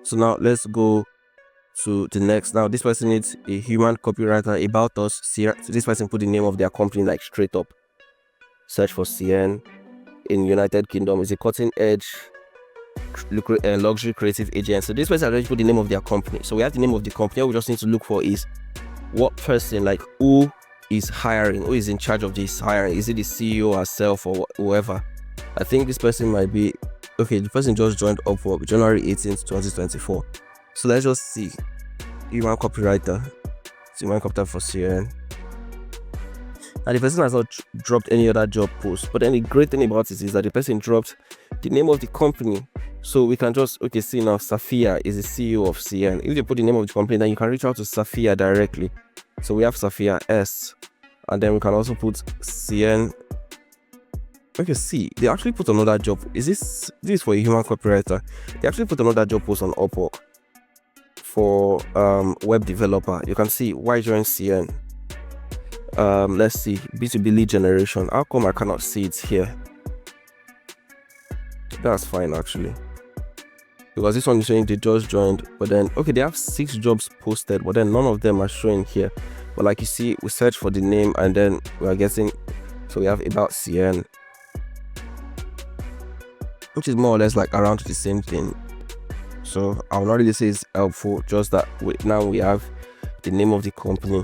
So now let's go to the next. Now this person needs a human copywriter about us. So this person put the name of their company like straight up. Search for CN in United Kingdom. It's a cutting edge luxury creative agent. So this person already put the name of their company. So we have the name of the company. All we just need to look for is what person, like who is hiring, who is in charge of this hiring. Is it the CEO herself or whoever? I think this person might be, okay, the person just joined Upwork January 18th, 2024. So let's just see. Human copywriter. Human copywriter for CN. And the person has not dropped any other job post. But then the great thing about it is that the person dropped the name of the company. So we can just, okay, see now, Safia is the CEO of CN. If you put the name of the company, then you can reach out to Safia directly. So we have Safia S. And then we can also put CN. Okay, see, they actually put another job. This is for a human copywriter. They actually put another job post on Upwork for web developer. You can see why join CN. Let's see, B2B lead generation. How come I cannot see it here? That's fine actually, because this one is showing they just joined, but then okay, they have 6 jobs posted, but then none of them are showing here. But like you see, we search for the name and then we are getting, so we have about CN, which is more or less like around the same thing. So I will not really say it's helpful, just that now we have the name of the company,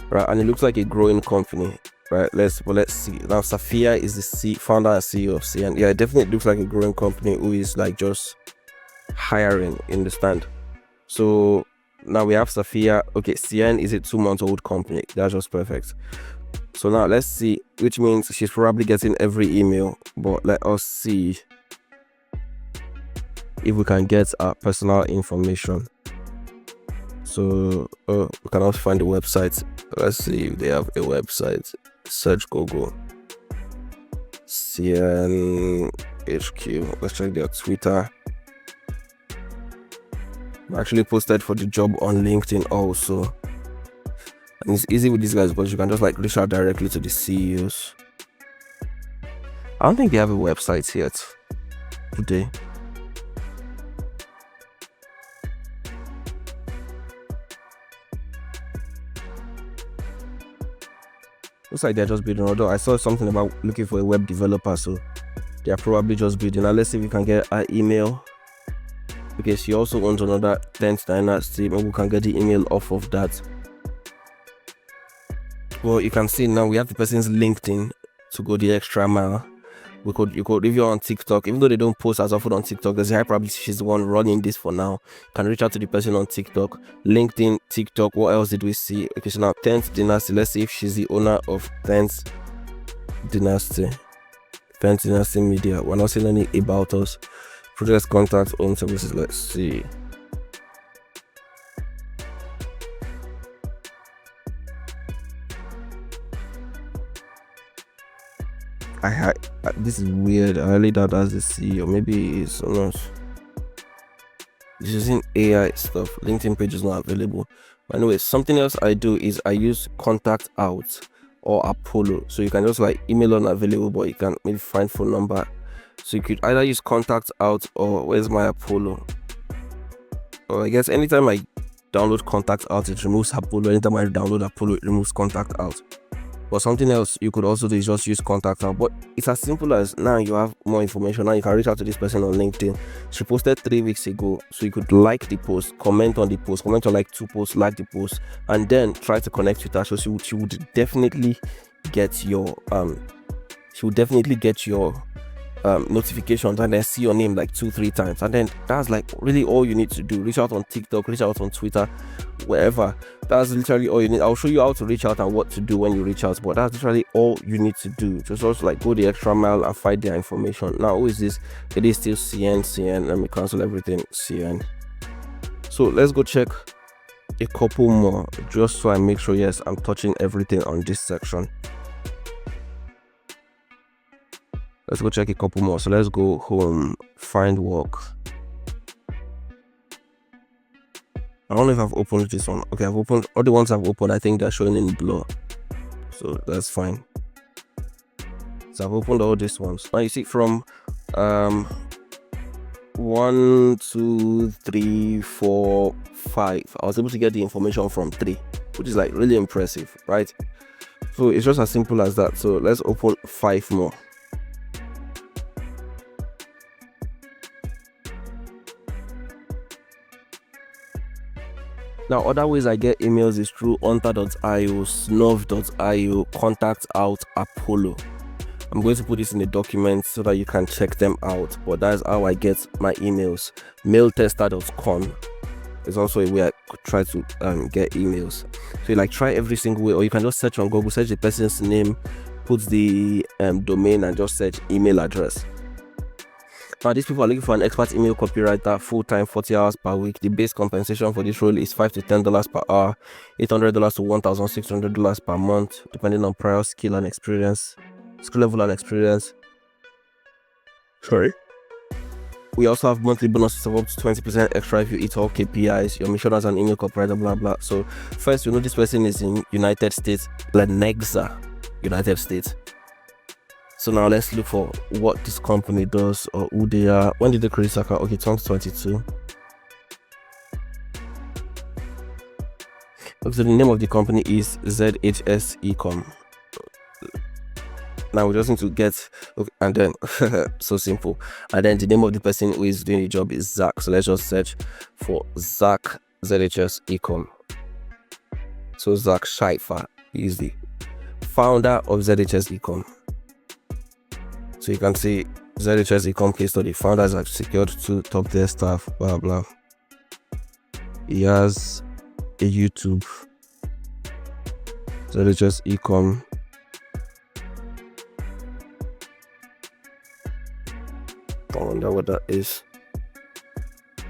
right? And it looks like a growing company, right? Let's see. Now Safia is the founder and CEO of CN. Yeah, it definitely looks like a growing company who is like just hiring, understand? So now we have Safia. Okay, CN is a 2-month-old company. That's just perfect. So now let's see, which means she's probably getting every email, but let us see if we can get our personal information. So we can also find the website. Let's see if they have a website. Search Google CN HQ. Let's check their Twitter. I actually posted for the job on LinkedIn also, and it's easy with these guys because you can just like reach out directly to the CEOs. I don't think they have a website yet today. Looks like they're just building, although I saw something about looking for a web developer, so they're probably just building. Now let's see if we can get an email, because she also owns another 10th Dynasty. Maybe we can get the email off of that. Well, you can see now we have the person's LinkedIn to go the extra mile. You could, if you're on TikTok, even though they don't post as often on TikTok, there's a high probability she's the one running this for now. You can reach out to the person on TikTok, LinkedIn, TikTok. What else did we see? Okay, so now 10th Dynasty. Let's see if she's the owner of 10th Dynasty. 10th Dynasty Media. We're not seeing any about us. Projects, contacts, own services. Let's see. This is weird. I really doubt that's the CEO. Maybe it's not. It's using AI stuff. LinkedIn page is not available. But anyway, something else I do is I use Contact Out or Apollo. So you can just like email unavailable, but you can maybe find phone number. So you could either use Contact Out or where's my Apollo? Or I guess anytime I download Contact Out, it removes Apollo. Anytime I download Apollo, it removes Contact Out. But something else you could also do is just use Contact Out. But it's as simple as now you have more information. Now you can reach out to this person on LinkedIn. She posted 3 weeks ago, so you could like the post, comment on the post, comment on like 2 posts, like the post, and then try to connect with her. So she would definitely get your notifications and then see your name like 2-3 times, and then that's like really all you need to do. Reach out on TikTok, reach out on Twitter, wherever. That's literally all you need. I'll show you how to reach out and what to do when you reach out, but that's literally all you need to do. Just also like go the extra mile and find their information. Now who is this? It is still CN. Let me cancel everything. CN. So let's go check a couple more just so I make sure yes I'm touching everything on this section. Let's go check a couple more. So let's go home, find work. I don't know if I've opened this one. Okay, I've opened all the ones I've opened. I think they're showing in blur, so that's fine. So I've opened all these ones. Now you see from 1, 2, 3, 4, 5. I was able to get the information from 3, which is like really impressive, right? So it's just as simple as that. So let's open 5 more. Now, other ways I get emails is through hunter.io, snuff.io, contact out, Apollo. I'm going to put this in the document so that you can check them out, but that's how I get my emails. Mailtester.com is also a way I could try to get emails. So you like try every single way, or you can just search on Google, search the person's name, put the domain, and just search email address. Now, these people are looking for an expert email copywriter, full-time, 40 hours per week. The base compensation for this role is $5 to $10 per hour, $800 to $1,600 per month, depending on prior skill level and experience. Sorry. We also have monthly bonuses of up to 20% extra if you hit all KPIs. Your mission as an email copywriter, blah blah. So first, you know this person is in United States, Lenexa, United States. So now let's look for what this company does or who they are. When did they create this account? Okay, 2022. Okay, so the name of the company is ZHS Ecom. Now we just need to get, okay, and then so simple. And then the name of the person who is doing the job is Zach. So let's just search for Zach ZHS Ecom. So Zach Schleifer is the founder of ZHS Ecom. So you can see ZHS Ecom case study. Founders have secured 2 top tier staff, blah blah. He has a YouTube. ZHS Ecom. I wonder what that is.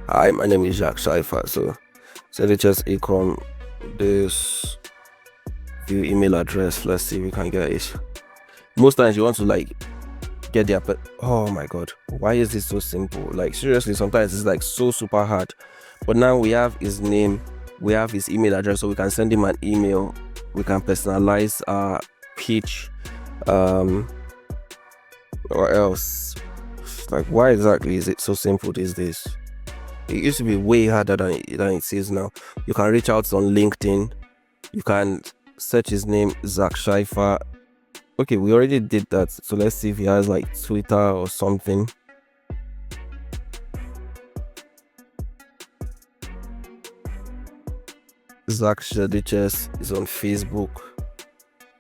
Hi, my name is Zach Schleifer. So ZHS Ecom, this view email address. Let's see if we can get it. Most times you want to like get their oh my god, why is this so simple? Like seriously, sometimes it's like so super hard. But now we have his name, we have his email address, so we can send him an email. We can personalize our pitch. What else? Like, why exactly is it so simple these days? It used to be way harder than it is now. You can reach out on LinkedIn. You can search his name, Zach Schleifer. Okay, we already did that. So let's see if he has like Twitter or something. Zach ZHS is on Facebook.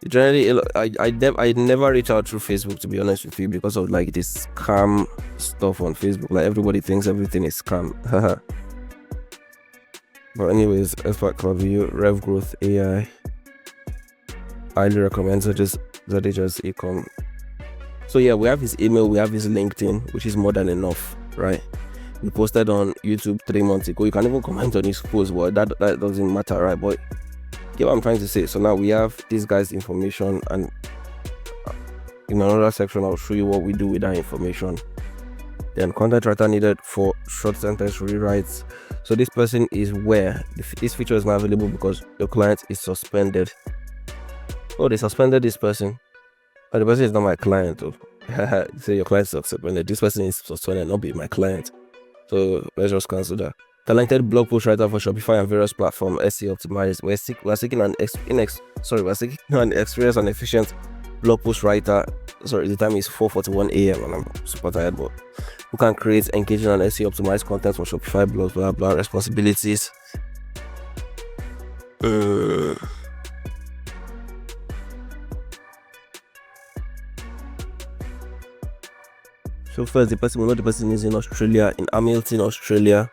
Generally, I never reach out through Facebook, to be honest with you, because of like this scam stuff on Facebook. Like everybody thinks everything is scam. But anyways, Expert Club View, Rev Growth AI. Highly recommend ZHS Ecom. So yeah, we have his email, we have his LinkedIn, which is more than enough, right? We posted on YouTube 3 months ago. You can even comment on his post, but that doesn't matter, right? But get what I'm trying to say. So now we have this guy's information, and in another section I'll show you what we do with that information. Then content writer needed for short sentence rewrites. So this person is where this feature is not available because your client is suspended. Oh, they suspended this person. Oh, the person is not my client. Oh. Say your client is suspended. This person is suspended, not be my client. So let's just cancel that. Talented blog post writer for Shopify and various platforms, SEO optimized. We're seeking an experienced and efficient blog post writer. Sorry, the time is 4:41 a.m. and I'm super tired, but who can create engaging and SEO optimized content for Shopify blogs, blah blah. Responsibilities. So first, the person is in Australia, in Hamilton, Australia.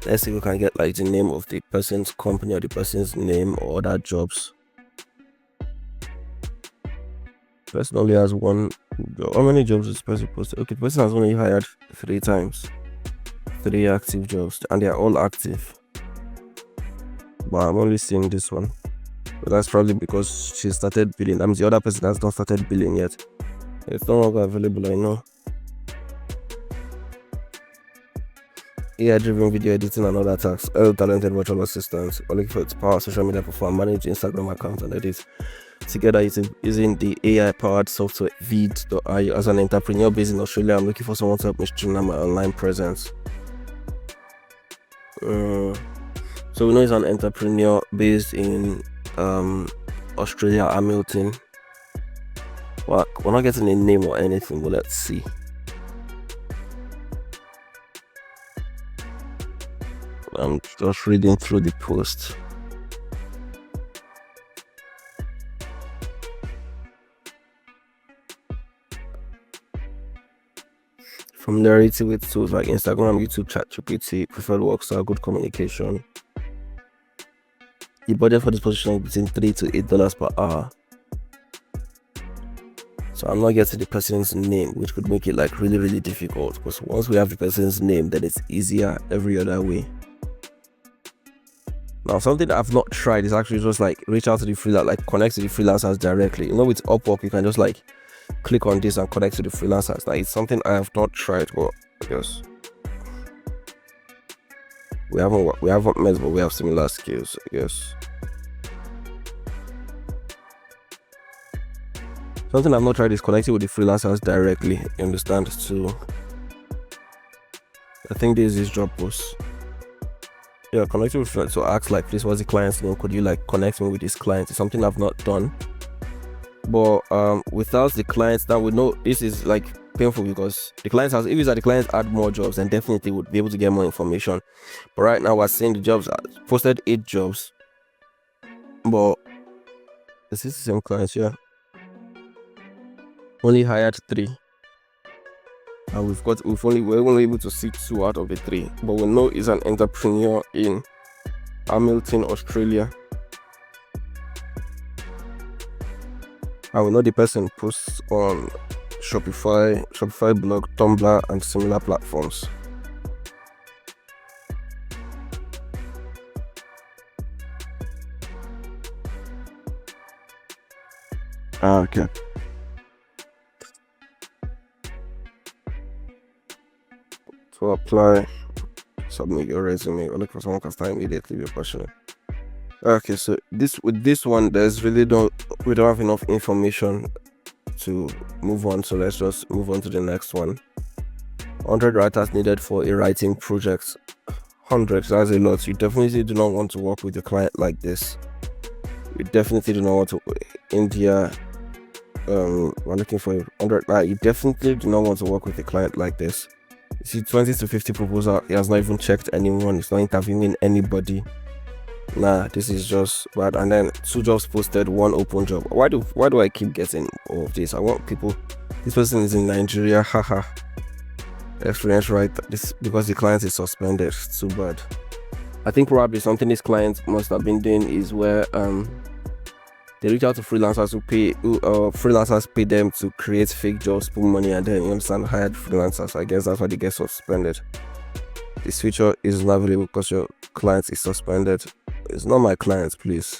Let's see if we can get like the name of the person's company or the person's name or other jobs. Person only has one. How many jobs is this person posted? Okay, the person has only hired 3 times. 3 active jobs, and they are all active. But I'm only seeing this one. But that's probably because she started billing. That means the other person has not started billing yet. It's no longer available, I know. AI-driven video editing and other tasks. Talented virtual assistants. Or looking for its power social media perform, manage Instagram account and edit together using the AI powered software Vid.io. As an entrepreneur based in Australia, I'm looking for someone to help me streamline my online presence. So we know he's an entrepreneur based in Australia, Hamilton. Well, we're not getting a name or anything, but let's see. I'm just reading through the post. Familiarity with tools like Instagram, YouTube, ChatGPT, preferred work style, good communication. The budget for this position is between $3 to $8 per hour. So I'm not getting the person's name, which could make it like really, really difficult, because once we have the person's name, then it's easier every other way. Now, something that I've not tried is actually just like reach out to the freelancer, like connect to the freelancers directly. You know, with Upwork, you can just like click on this and connect to the freelancers. Like, it's something I have not tried, but I guess we haven't met, but we have similar skills, I guess. Something I've not tried is connecting with the freelancers directly. You understand? So I think this is job post. Yeah, connecting with friends. So ask like, please, what's the client's name? Could you like connect me with this client? It's something I've not done. But without the clients, now we know this is like painful, because the clients has, if it's that the clients add more jobs, then definitely would be able to get more information. But right now we're seeing the jobs posted 8 jobs, but is this the same clients? Yeah, only hired 3, and we're only able to see 2 out of the 3. But we know he's an entrepreneur in Hamilton, Australia. And we know the person posts on Shopify blog, Tumblr, and similar platforms. Okay. To apply, submit your resume, or look for someone who can start immediately. Be passionate. Okay, so with this one, we don't have enough information to move on, so let's just move on to the next one. 100 writers needed for a writing project. 100, that's a lot. You definitely do not want to work with a client like this. You definitely do not want to. India, we're looking for 100. You definitely do not want to work with a client like this. You see 20 to 50 proposals. He has not even checked anyone. He's not interviewing anybody. Nah, this is just bad. And then 2 jobs posted, 1 open job. Why do I keep getting all of this? I want people. This person is in Nigeria. Haha. Experience, right? This because the client is suspended. It's too bad. I think probably something this client must have been doing is where they reach out to freelancers freelancers pay them to create fake jobs, put money, and then, you understand, hired freelancers. I guess that's why they get suspended. This feature is not available because your client is suspended. It's not my client, please.